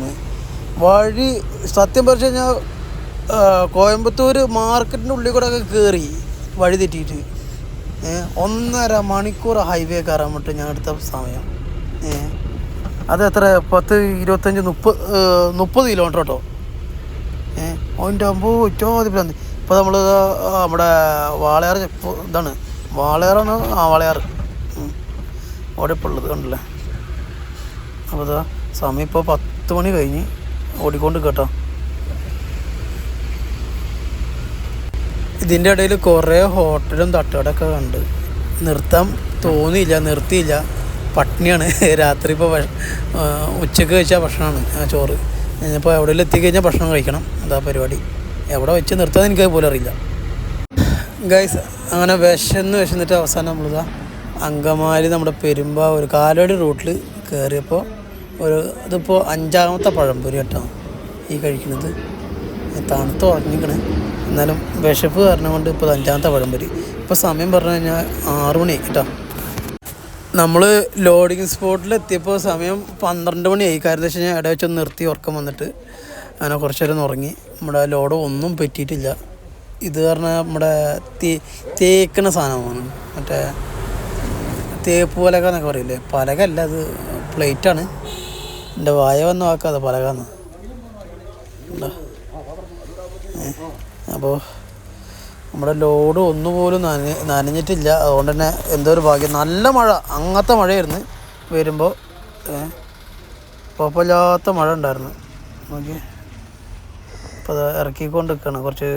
വഴി സത്യം പറഞ്ഞു കഴിഞ്ഞാൽ കോയമ്പത്തൂർ മാർക്കറ്റിൻ്റെ ഉള്ളിൽ കൂടെ ഒക്കെ കയറി വഴി തെറ്റിയിട്ട് 1.5 മണിക്കൂർ ഹൈവേ കയറാൻ പറ്റും ഞാൻ എടുത്ത സമയം. അത് എത്ര 10-25-30 കിലോമീറ്റർ കേട്ടോ. അതിൻ്റെ ആകുമ്പോൾ ഏറ്റവും ഇപ്പോൾ നമ്മൾ നമ്മുടെ വാളയാർ ഇതാണ്, വാളയാറാണ്. വാളയാർ അവിടെ ഇപ്പോൾ ഉള്ളത് കണ്ടല്ലേ. അപ്പോൾ ഇതാ സമയം ഇപ്പോൾ 10 മണി കഴിഞ്ഞ് ഓടിക്കൊണ്ട് കേട്ടോ. ഇതിൻ്റെ ഇടയിൽ കുറേ ഹോട്ടലും തട്ടുകടയൊക്കെ കണ്ട്. നിർത്താൻ തോന്നിയില്ല, നിർത്തിയില്ല. പട്ടിണിയാണ്. രാത്രി ഇപ്പോൾ ഉച്ചയ്ക്ക് കഴിച്ചാൽ ഭക്ഷണമാണ് ചോറ്. ഇപ്പോൾ എവിടെയെങ്കിലും എത്തിക്കഴിഞ്ഞാൽ ഭക്ഷണം കഴിക്കണം. അതാ പരിപാടി. എവിടെ വെച്ച് നിർത്താൻ എനിക്കത് പോലും അറിയില്ല. ഗൈസ്, അങ്ങനെ വിശന്നിട്ട് അവസാനം നമ്മളിതാ അങ്കമാലി നമ്മുടെ പെരുമ്പാവൂർ കാലടി റൂട്ടിൽ കയറിയപ്പോൾ ഇതിപ്പോൾ 5ാമത്തെ പഴംപൊരി കേട്ടോ ഈ കഴിക്കുന്നത്. തണുത്ത് ഉറങ്ങിക്കണേ, എന്നാലും വിശപ്പ് കാരണം കൊണ്ട് ഇപ്പോൾ 5ാമത്തെ പഴംപൊരി. ഇപ്പോൾ സമയം പറഞ്ഞു കഴിഞ്ഞാൽ 6 മണി കേട്ടോ. നമ്മൾ ലോഡിങ് സ്പോട്ടിൽ എത്തിയപ്പോൾ സമയം 12 മണിയായി. കാരണം വെച്ച് കഴിഞ്ഞാൽ ഇട വെച്ചൊന്ന് നിർത്തി ഉറക്കം വന്നിട്ട് അങ്ങനെ കുറച്ച് നേരം ഉറങ്ങി. നമ്മുടെ ലോഡ് ഒന്നും പറ്റിയിട്ടില്ല. ഇത് പറഞ്ഞാൽ നമ്മുടെ തേക്കണ സാധനമാണ്, മറ്റേ തേപ്പ് പലക എന്നൊക്കെ പറയില്ലേ. പലക അല്ല, അത് പ്ലേറ്റാണ്. എൻ്റെ വായ വന്ന് വാക്കാതെ പലകാന്ന്. അപ്പോൾ നമ്മുടെ ലോഡ് ഒന്നുപോലും നനഞ്ഞിട്ടില്ല. അതുകൊണ്ട് തന്നെ എന്തോ ഒരു ഭാഗ്യം. നല്ല മഴ, അങ്ങനത്തെ മഴയായിരുന്നു വരുമ്പോൾ. കുഴപ്പമില്ലാത്ത മഴ ഉണ്ടായിരുന്നു. നോക്കി ഇപ്പോൾ അത് ഇറക്കിക്കൊണ്ട് നിൽക്കുകയാണ് കുറച്ച്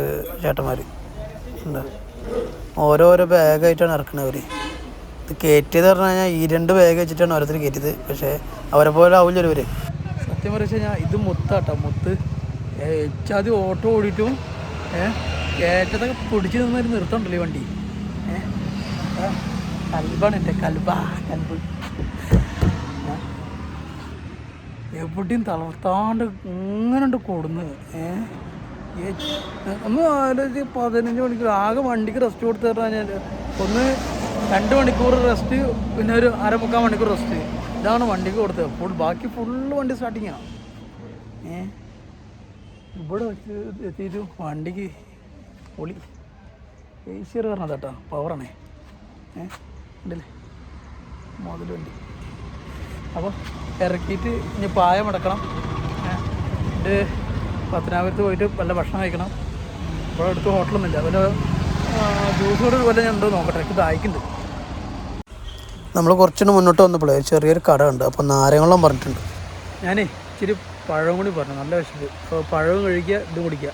ചേട്ടന്മാർ ഉണ്ട്. ഓരോരോ ബാഗായിട്ടാണ് ഇറക്കണവർ. ഇത് കയറ്റിയത് പറഞ്ഞു കഴിഞ്ഞാൽ ഈ 2 ബാഗ് വെച്ചിട്ടാണ് ഓരോരുത്തർ കയറ്റിയത്. പക്ഷേ അവരെ പോലെ ആവില്ലല്ലോ ഇവർ. സത്യം പറഞ്ഞു കഴിഞ്ഞാൽ ഇത് മുത്താട്ടോ, മുത്ത്. ആദ്യം ഓട്ടോ ഓടിയിട്ടും കയറ്റത്തൊക്കെ പിടിച്ച് നിന്നൊരു നിർത്തമുണ്ടല്ലോ ഈ വണ്ടി. കൽബാണ് എൻ്റെ കൽബ്. എവിടെയും തളർത്താണ്ട് ഇങ്ങനെ കൂടുന്നു. ഒന്ന് ആലോചിച്ച് 15 മണിക്കൂർ ആകെ വണ്ടിക്ക് റെസ്റ്റ് കൊടുത്തു പറഞ്ഞാൽ ഒന്ന് 2 മണിക്കൂർ റെസ്റ്റ്, പിന്നെ ഒരു 3/4 മണിക്കൂർ റെസ്റ്റ്. ഇതാണ് വണ്ടിക്ക് കൊടുത്തത്. ബാക്കി ഫുള്ള് വണ്ടി സ്റ്റാർട്ടിങ്ങാണ്. ഇവിടെ വെച്ച് എത്തിയിട്ട് വണ്ടിക്ക് പൊളി ഏഷ്യർ പറഞ്ഞത് കേട്ടോ, പവറാണേ. ഉണ്ടല്ലേ മുതൽ വണ്ടി. അപ്പോൾ ഇറക്കിയിട്ട് ഇനി പായം അടക്കണം. ഇത് പത്തനാപുരത്ത് പോയിട്ട് വല്ല ഭക്ഷണം കഴിക്കണം. ഇവിടെ അടുത്ത് ഹോട്ടലൊന്നുമില്ല. വല്ല ജ്യൂസ് കൂടെ വല്ല ഞാൻ ഉണ്ടോ നോക്കട്ടെ, എനിക്ക് ദാഹിക്കുന്നുണ്ട്. നമ്മൾ കുറച്ചുകൂടി മുന്നോട്ട് വന്നപ്പോഴേ ചെറിയൊരു കട ഉണ്ട്. അപ്പോൾ നാരങ്ങളും പറഞ്ഞിട്ടുണ്ട്. ഞാനേ ഇച്ചിരി പഴം കൂടി പറഞ്ഞു, നല്ല വിശപ്പ്. അപ്പോൾ പഴവും കഴിക്കുക, ഇത് കുടിക്കുക.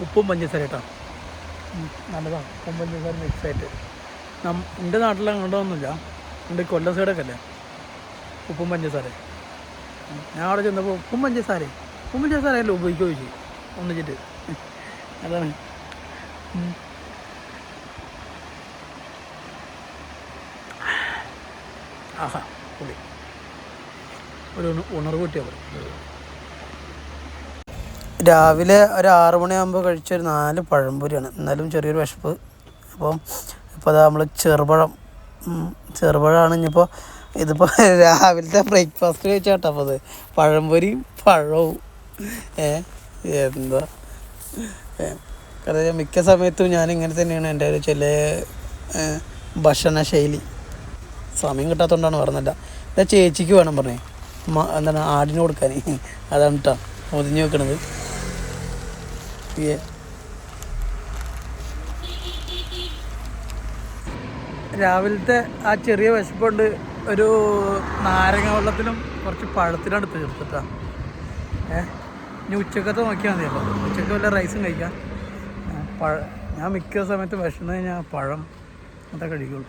ഉപ്പും പഞ്ചസാര കേട്ടോ, നല്ലതാണ്. ഉപ്പും പഞ്ചസാര മിക്സായിട്ട്. എൻ്റെ നാട്ടിൽ അങ്ങോട്ടൊന്നുമില്ല. എൻ്റെ കൊല്ലം സൈഡൊക്കെ അല്ലേ ഉപ്പും പഞ്ചസാര. ഞാൻ അവിടെ ചെന്നപ്പോൾ ഉപ്പും പഞ്ചസാരയല്ലോ ഉപയോഗിക്കുകയോ ചെയ്യും ഒന്നിച്ചിട്ട്. അതാണ്. ആഹാ പൊളി. ഒരു ഉണർവ് കിട്ടിയാൽ മതി. രാവിലെ ഒരു 6 മണിയാകുമ്പോൾ കഴിച്ചൊരു 4 പഴംപൊരിയാണ്. എന്നാലും ചെറിയൊരു വിശപ്പ്. അപ്പം ഇപ്പോൾ അതാ നമ്മൾ ചെറുപഴമാണ്. ഇനിയിപ്പോൾ ഇതിപ്പോൾ രാവിലത്തെ ബ്രേക്ക്ഫാസ്റ്റ് കഴിച്ചാട്ടോ. അപ്പോൾ അത് പഴംപൊരിയും പഴവും എന്താ കാരണം മിക്ക സമയത്തും ഞാനിങ്ങനെ തന്നെയാണ് എൻ്റെ ഒരു ചില ഭക്ഷണ ശൈലി. സമയം കിട്ടാത്തതുകൊണ്ടാണ് പറഞ്ഞില്ല. ഇതാ ചേച്ചിക്ക് വേണം പറഞ്ഞേ, എന്താണ് ആടിന് കൊടുക്കാൻ. അതാണ് കേട്ടോ പൊതിഞ്ഞ് വെക്കണത്. രാവിലത്തെ ആ ചെറിയ വിശപ്പുണ്ട് ഒരു നാരങ്ങ വെള്ളത്തിലും കുറച്ച് പഴത്തിലാണ് തീർത്തിട്ടാ. ഇനി ഉച്ചക്കത്തെ നോക്കിയാൽ മതി. അപ്പോൾ ഉച്ചക്ക് വല്ല റൈസും കഴിക്കാം. ഞാൻ മിക്ക സമയത്ത് വിശന്ന് കഴിഞ്ഞാൽ പഴം അതൊക്കെ കഴിക്കുള്ളൂ.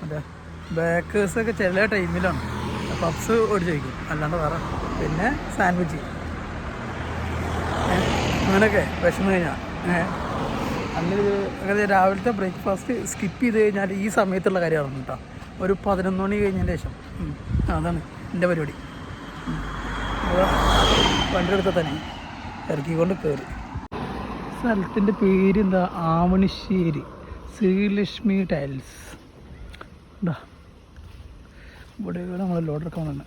മറ്റേ ബേക്കേഴ്സൊക്കെ ചില ടൈമിലാണ് പപ്സ് ഓടിച്ച് കഴിക്കും, അല്ലാണ്ട് വേറെ. പിന്നെ സാൻഡ്വിച്ച് അങ്ങനെയൊക്കെ വിശന്ന് കഴിഞ്ഞാൽ. അങ്ങനെ രാവിലത്തെ ബ്രേക്ക്ഫാസ്റ്റ് സ്കിപ്പ് ചെയ്ത് കഴിഞ്ഞാൽ ഈ സമയത്തുള്ള കാര്യമാണ് കേട്ടോ. ഒരു 11 മണി കഴിഞ്ഞതിന് ശേഷം. അതാണ് എൻ്റെ പരിപാടി. വണ്ടി എടുത്താൽ തന്നെ ഇറക്കിക്കൊണ്ട് കയറി. സ്ഥലത്തിൻ്റെ പേരെന്താ, ആവണിശ്ശേരി ശ്രീലക്ഷ്മി ടൈൽസ്. എന്താ ഇവിടെ നമ്മൾ ലോഡ് എടുക്കാൻ തന്നെ.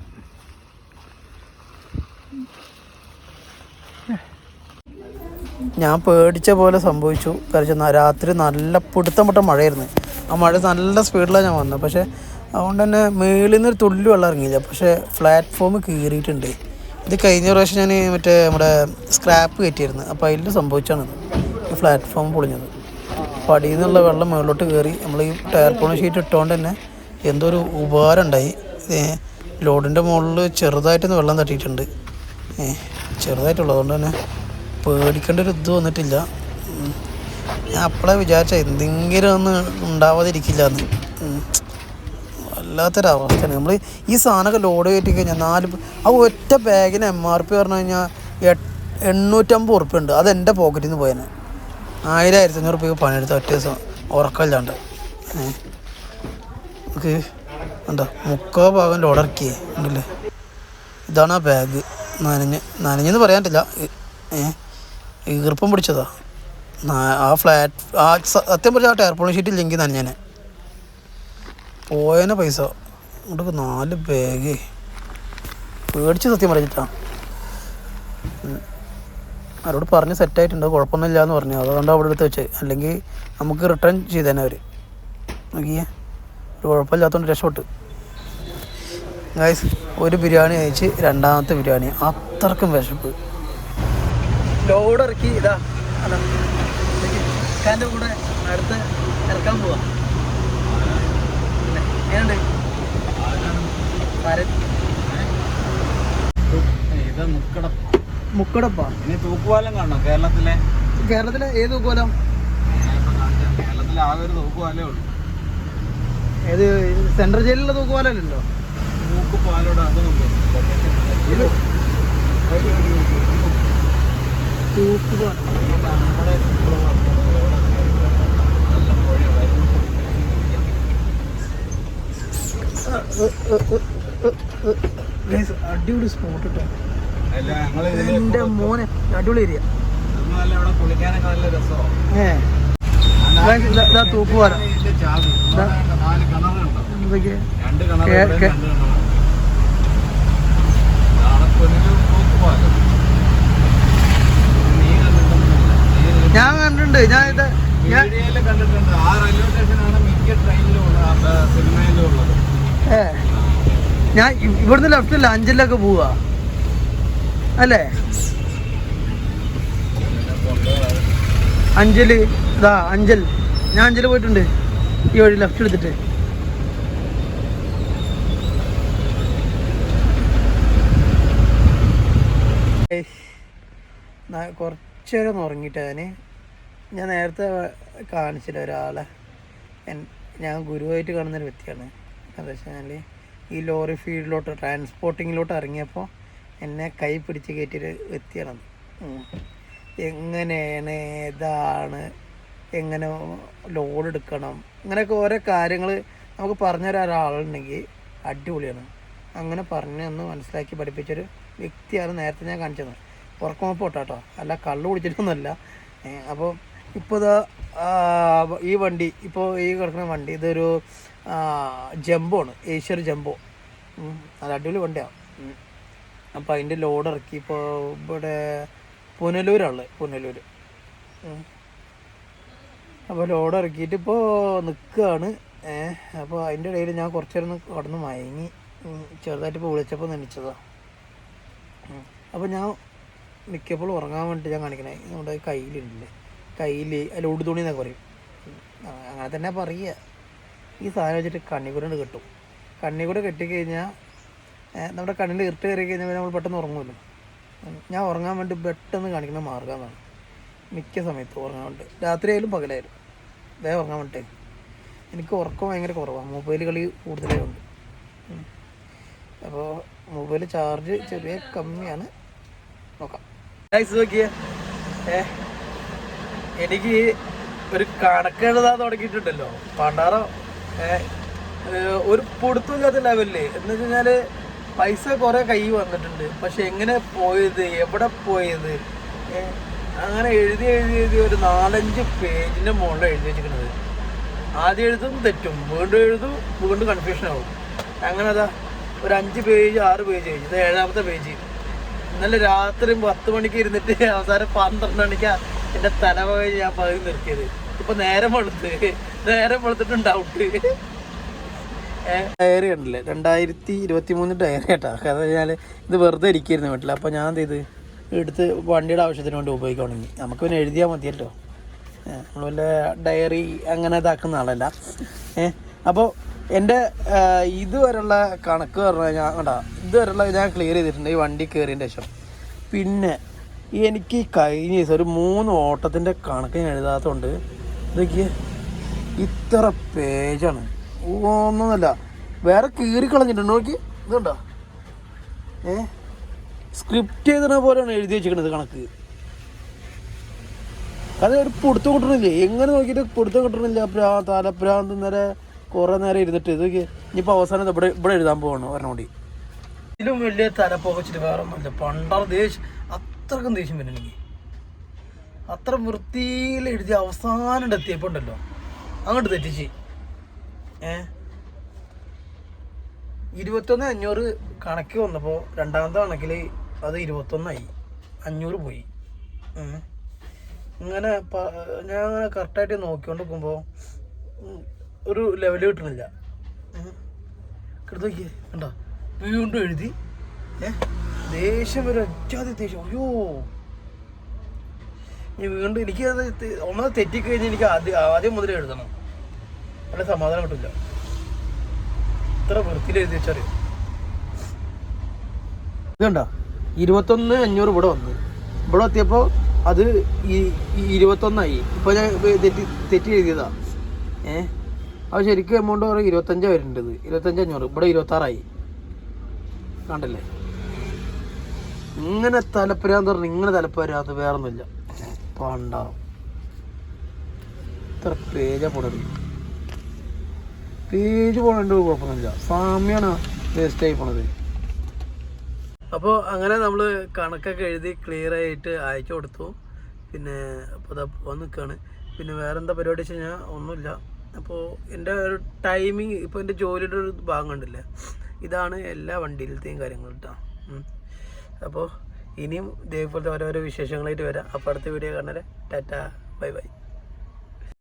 ഞാൻ പേടിച്ച പോലെ സംഭവിച്ചു. കാരണം രാത്രി നല്ല പിടുത്തം പൊട്ട മഴയായിരുന്നു. ആ മഴ നല്ല സ്പീഡിലാണ് ഞാൻ വന്നത്. പക്ഷേ അതുകൊണ്ട് തന്നെ മേളിൽ നിന്നൊരു തുള്ളി വെള്ളം ഇറങ്ങിയില്ല. പക്ഷേ പ്ലാറ്റ്ഫോം കീറിയിട്ടുണ്ട്. ഇത് കഴിഞ്ഞ പ്രാവശ്യം ഞാൻ മറ്റേ നമ്മുടെ സ്ക്രാപ്പ് കയറ്റിയായിരുന്നു. അപ്പോൾ അതിൽ സംഭവിച്ചാണിത്, ഈ പ്ലാറ്റ്ഫോം പൊളിഞ്ഞത്. അപ്പോൾ അടിയിൽ നിന്നുള്ള വെള്ളം മുകളിലോട്ട് കയറി. നമ്മൾ ഈ ടയർപോൺ ഷീറ്റ് ഇട്ടുകൊണ്ട് തന്നെ എന്തോ ഒരു ഉപകാരം ഉണ്ടായി. ലോഡിൻ്റെ മുകളിൽ ചെറുതായിട്ടൊന്ന് വെള്ളം തട്ടിയിട്ടുണ്ട്. ചെറുതായിട്ടുള്ളത് കൊണ്ട് തന്നെ പേടിക്കേണ്ട ഒരു ഇത് വന്നിട്ടില്ല. ഞാൻ അപ്പോഴേ വിചാരിച്ച എന്തെങ്കിലും ഒന്ന് ഉണ്ടാവാതിരിക്കില്ല എന്ന്. വല്ലാത്തൊരവസ്ഥയാണ്. നമ്മൾ ഈ സാധനമൊക്കെ ലോഡ് കയറ്റി കഴിഞ്ഞാൽ ആ ഒറ്റ ബാഗിന് MRP പറഞ്ഞു കഴിഞ്ഞാൽ 850 ഉറുപ്പ്യ ഉണ്ട്. അത് എൻ്റെ പോക്കറ്റിൽ നിന്ന് പോയാൽ 1000-1500 ഉറുപ്പ്യക്ക് പണിയെടുത്ത ഒറ്റ ദിവസം ഉറക്കമില്ലാണ്ട്. നമുക്ക് എന്താ 3/4 ഭാഗം ലോഡ് ഇറക്കിയേ ഉണ്ടല്ലേ. ഇതാണ് ആ ബാഗ്. നനഞ്ഞെന്ന് പറയാൻ പറ്റില്ല, ഈർപ്പം പിടിച്ചതാ. ആ സത്യം പറഞ്ഞാൽ ആ ടയർപോൺ ഷീറ്റ് ഇല്ലെങ്കിൽ നനഞ്ഞനെ പോയനെ പൈസ. ഇങ്ങോട്ട് 4 ബാഗ് പേടിച്ച് സത്യം പറഞ്ഞിട്ടാ. അവരോട് പറഞ്ഞ് സെറ്റായിട്ടുണ്ട്, കുഴപ്പമൊന്നുമില്ല എന്ന് പറഞ്ഞു. അതുകൊണ്ട് അവിടെ എടുത്ത് വെച്ച്, അല്ലെങ്കിൽ നമുക്ക് റിട്ടേൺ ചെയ്തേനെ അവർ. നോക്കിയേ ഒരു കുഴപ്പമില്ലാത്തതുകൊണ്ട് രക്ഷപ്പെട്ടു. ഗൈസ് ഒരു ബിരിയാണി കഴിച്ച് രണ്ടാമത്തെ ബിരിയാണി അത്രക്കും വിശപ്പ്. ലോഡ് ഇറക്കി ഇതാ എൻ്റെ കൂടെ അടുത്ത് ഇറക്കാൻ പോവാ. മുക്കടപ്പാ. ഇനി തൂക്കുപാലം കാണണം കേരളത്തിലെ. കേരളത്തിലെ ഏത് തൂക്കുപാലം? കേരളത്തിലെ ആകെ ഒരു തൂക്കുപാലേ ഉള്ളൂ. ഏത് സെൻട്രൽ ജയിലിലുള്ള തൂക്കുപാലല്ലോ? തൂക്കുപാലോട് അതൊന്നും അടിപൊളി സ്പോട്ട് കേട്ടോ. എന്റെ മോനെ അടിപൊളി ഏരിയ. കുളിക്കാനൊക്കെ നല്ല രസമാണ്. തൂക്കുപാലം ഞാൻ കണ്ടിട്ടുണ്ട്. കണ്ടിട്ടുണ്ട്. ആ റെയിൽവേ സ്റ്റേഷനാണ് മിക്ക ട്രെയിനിലും സിനിമയിലും ഉള്ളത്. ഞാൻ ഇവിടുന്ന് ലെഫ്റ്റില്ല അഞ്ചലിലൊക്കെ പോവാ അല്ലേ? അഞ്ചല് ഇതാ അഞ്ചൽ. ഞാൻ അഞ്ചല് പോയിട്ടുണ്ട് ഈ വഴി ലെഫ്റ്റ് എടുത്തിട്ട്. കുറച്ച് നേരം ഉറങ്ങിയിട്ട് ഞാൻ നേരത്തെ കാണിച്ചില്ല ഒരാളെ. ഞാൻ ഗുരുവായിട്ട് കാണുന്നൊരു വ്യക്തിയാണ്. എന്താ വെച്ചാൽ ഈ ലോറി ഫീൽഡിലോട്ട് ട്രാൻസ്പോർട്ടിങ്ങിലോട്ട് ഇറങ്ങിയപ്പോൾ എന്നെ കൈ പിടിച്ച് കയറ്റിയൊരു വ്യക്തിയാണ്. എങ്ങനെയാണ് ഏതാണ് എങ്ങനെ ലോഡ് എടുക്കണം അങ്ങനെയൊക്കെ ഓരോ കാര്യങ്ങൾ നമുക്ക് പറഞ്ഞു തരാൻ ഒരാളുണ്ടെങ്കിൽ അടിപൊളിയാണ്. അങ്ങനെ പറഞ്ഞ് ഒന്ന് മനസ്സിലാക്കി പഠിപ്പിച്ചൊരു വ്യക്തിയാണ് നേരത്തെ ഞാൻ കാണിച്ചത്. ഉറക്കമൊപ്പം കേട്ടോ, അല്ല കള്ളു കുടിച്ചിട്ടൊന്നുമല്ല. അപ്പോൾ ഇപ്പോൾ ഇതാ ഈ വണ്ടി, ഇപ്പോൾ ഈ കിടക്കുന്ന വണ്ടി ഇതൊരു ജംബോ ആണ്, ഏഷ്യർ ജംബോ. അത് അടിപൊളി വണ്ടിയാണ്. അപ്പോൾ അതിൻ്റെ ലോഡ് ഇറക്കി ഇപ്പോൾ ഇവിടെ പുനലൂരാണുള്ളത്, പുനലൂർ. അപ്പോൾ ലോഡ് ഇറക്കിയിട്ട് ഇപ്പോൾ നിൽക്കുകയാണ്. അപ്പോൾ അതിൻ്റെ ഇടയിൽ ഞാൻ കുറച്ച് നേരം കടന്ന് മയങ്ങി, ചെറുതായിട്ട് ഇപ്പോൾ വിളിച്ചപ്പോൾ നനച്ചതാണ്. അപ്പോൾ ഞാൻ മിക്കപ്പോൾ ഉറങ്ങാൻ വേണ്ടിയിട്ട് ഞാൻ കാണിക്കണേ നമ്മുടെ കയ്യിലുണ്ടല്ലേ, കയ്യിൽ ലോഡ് തുണി എന്നൊക്കെ പറയും, അങ്ങനെ തന്നെ പറയുക. ഈ സാധനം വെച്ചിട്ട് കണ്ണിക്കൂടെ കെട്ടും. കണ്ണിക്കൂടെ കെട്ടിക്കഴിഞ്ഞാൽ നമ്മുടെ കണ്ണിൽ ഇറുട്ട് കയറി കഴിഞ്ഞാൽ നമ്മൾ പെട്ടെന്ന് ഉറങ്ങുമല്ലോ. ഞാൻ ഉറങ്ങാൻ വേണ്ടി പെട്ടെന്ന് കാണിക്കുന്ന മാർഗ്ഗമാണ് മിക്ക സമയത്ത് ഉറങ്ങാൻ വേണ്ടി. രാത്രി ആയാലും പകലായാലും വേഗം ഉറങ്ങാൻ വേണ്ടിയിട്ട്. എനിക്ക് ഉറക്കം ഭയങ്കര കുറവാണ്, മൊബൈൽ കളി കൂടുതലായുണ്ട്. അപ്പോൾ മൊബൈൽ ചാർജ് ചെറിയ കമ്മിയാണ്. നോക്കാം നോക്കിയേ. എനിക്ക് ഒരു കണക്കെഴുതാൻ തുടങ്ങിയിട്ടുണ്ടല്ലോ പണ്ടാറോ. ഒരു പൊടുത്തില്ലാത്ത ലെവലിൽ എന്ന് വെച്ച് കഴിഞ്ഞാൽ പൈസ കുറേ കൈ വന്നിട്ടുണ്ട്, പക്ഷെ എങ്ങനെ പോയത്, എവിടെ പോയത്, അങ്ങനെ എഴുതി എഴുതി എഴുതി ഒരു 4-5 പേജിൻ്റെ മുകളിൽ എഴുതി വെച്ചിരിക്കുന്നത്. ആദ്യം എഴുതും തെറ്റും, വീണ്ടും എഴുതും വീണ്ടും കൺഫ്യൂഷൻ ആവും. അങ്ങനെ അതാ ഒരു 5 പേജ് 6 പേജ് എഴുതി. ഇത് 7ാമത്തെ പേജ്. ഇന്നലെ രാത്രി 10 മണിക്ക് ഇരുന്നിട്ട് അവസാനം 12 മണിക്കാണ് എൻ്റെ തലവകை ഞാൻ പകുതി നിർത്തിയത്. ഇപ്പം നേരം വെളുത്തിട്ടും ഡൗട്ട്. ഡയറി ഉണ്ടല്ലേ, 2023 ഡയറി കേട്ടോ. കാരണം വെച്ചാൽ ഇത് വെറുതെ ഇരിക്കായിരുന്നു വീട്ടിൽ. അപ്പോൾ ഞാൻ എന്ത് ചെയ്ത് എടുത്ത് വണ്ടിയുടെ ആവശ്യത്തിന് വേണ്ടി ഉപയോഗിക്കുകയാണെങ്കിൽ നമുക്ക് പിന്നെ എഴുതിയാൽ മതിയല്ലോ. നമ്മൾ വല്ല ഡയറി അങ്ങനെ ഇതാക്കുന്ന ആളല്ല. അപ്പോൾ എൻ്റെ ഇതുവരെയുള്ള കണക്ക് പറഞ്ഞു കഴിഞ്ഞാൽ കേട്ടോ, ഇതുവരെയുള്ള ഞാൻ ക്ലിയർ ചെയ്തിട്ടുണ്ട് ഈ വണ്ടി കയറിയതിൻ്റെ ശേഷം. പിന്നെ എനിക്ക് കഴിഞ്ഞ ദിവസം ഒരു 3 ഓട്ടത്തിൻ്റെ കണക്ക് ഞാൻ എഴുതാത്തതുകൊണ്ട് ഇതൊക്കെ ഇത്ര പേജാണ്. ഒന്നുമല്ല, വേറെ കീറി കളഞ്ഞിട്ടുണ്ട്. നോക്കി ഇതുണ്ടോ, സ്ക്രിപ്റ്റ് എഴുതുന്ന പോലെയാണ് എഴുതി വെച്ചിരിക്കുന്നത് കണക്ക്. അത് ഒരു പൊടുത്തം കിട്ടണില്ലേ, എങ്ങനെ നോക്കിയിട്ട് പൊടുത്തം കിട്ടണില്ല. തലപ്രാന്ത് നേരെ കുറേ നേരം ഇരുന്നിട്ട് ഇതൊക്കെ ഇനിയിപ്പോൾ അവസാനം ഇവിടെ എഴുതാൻ പോവാണ് ഒരെണ്ണോടി. ഇതിലും വലിയ തലപ്പോകച്ചിട്ട് വേറെ ഒന്നുമില്ല. പണ്ടാറ് ദേഷ്യം, അത്രക്കും ദേഷ്യം പിന്നെ എനിക്ക്. അത്ര വൃത്തിയിൽ എഴുതി അവസാനം എത്തിയപ്പോൾ ഉണ്ടല്ലോ അങ്ങോട്ട് തെറ്റിച്ച്. 21,500 കണക്ക് വന്നപ്പോൾ രണ്ടാമത്തെ കണക്കിൽ അത് 21ആയി, 500 പോയി. ഇങ്ങനെ ഞാൻ അങ്ങനെ കറക്റ്റായിട്ട് നോക്കിക്കൊണ്ട് നിൽക്കുമ്പോൾ ഒരു ലെവല് കിട്ടണില്ല. കിടന്നു നോക്കിയേ കണ്ടോ, വീണ്ടും എഴുതി. ദേഷ്യം വരും, അജാതി ദേഷ്യം. അയ്യോ, ഇനി വീണ്ടും എനിക്കത് ഒന്നത് തെറ്റിക്കഴിഞ്ഞാൽ എനിക്ക് ആദ്യം മുതൽ എഴുതണം, നല്ല സമാധാനം കിട്ടില്ല. ഇത്ര വൃത്തിയിൽ എഴുതി വെച്ചറിയും. ഇതുണ്ടോ 21,500 ഇവിടെ വന്ന് ഇവിടെ എത്തിയപ്പോൾ അത് ഈ 21 ഇപ്പോൾ ഞാൻ തെറ്റി എഴുതിയതാ. അത് ശരിക്കും എമൗണ്ട് പറയും 25 വരുന്നുണ്ട്. 25,500 ഇവിടെ 26 കണ്ടല്ലേ. ഇങ്ങനെ തലപ്പരാന്ന് പറഞ്ഞാൽ ഇങ്ങനെ തലപ്പരാത് വേറൊന്നുമില്ല. പണ്ട ഇത്ര പേജാ പോണത്. പേജ് പോകേണ്ട കുഴപ്പമൊന്നുമില്ല, സമയമാണ് വേസ്റ്റായി പോണത്. അപ്പോൾ അങ്ങനെ നമ്മൾ കണക്കൊക്കെ എഴുതി ക്ലിയർ ആയിട്ട് അയച്ചു കൊടുത്തു. പിന്നെ അപ്പോൾ അതാ പോകാൻ നിൽക്കുകയാണ്. പിന്നെ വേറെ എന്താ പരിപാടി വെച്ച് കഴിഞ്ഞാൽ ഒന്നുമില്ല. അപ്പോൾ എൻ്റെ ഒരു ടൈമിങ് ഇപ്പോൾ എൻ്റെ ജോലിയുടെ ഒരു ഭാഗം കണ്ടില്ലേ, ഇതാണ് എല്ലാ വണ്ടിയിലത്തെയും കാര്യങ്ങൾ കേട്ടോ. അപ്പോൾ ഇനിയും ഇതേപോലത്തെ ഓരോരോ വിശേഷങ്ങളായിട്ട് വരാം. അപ്പോൾ അടുത്ത വീഡിയോ കാണാൻ ടാറ്റ ബൈ ബൈ.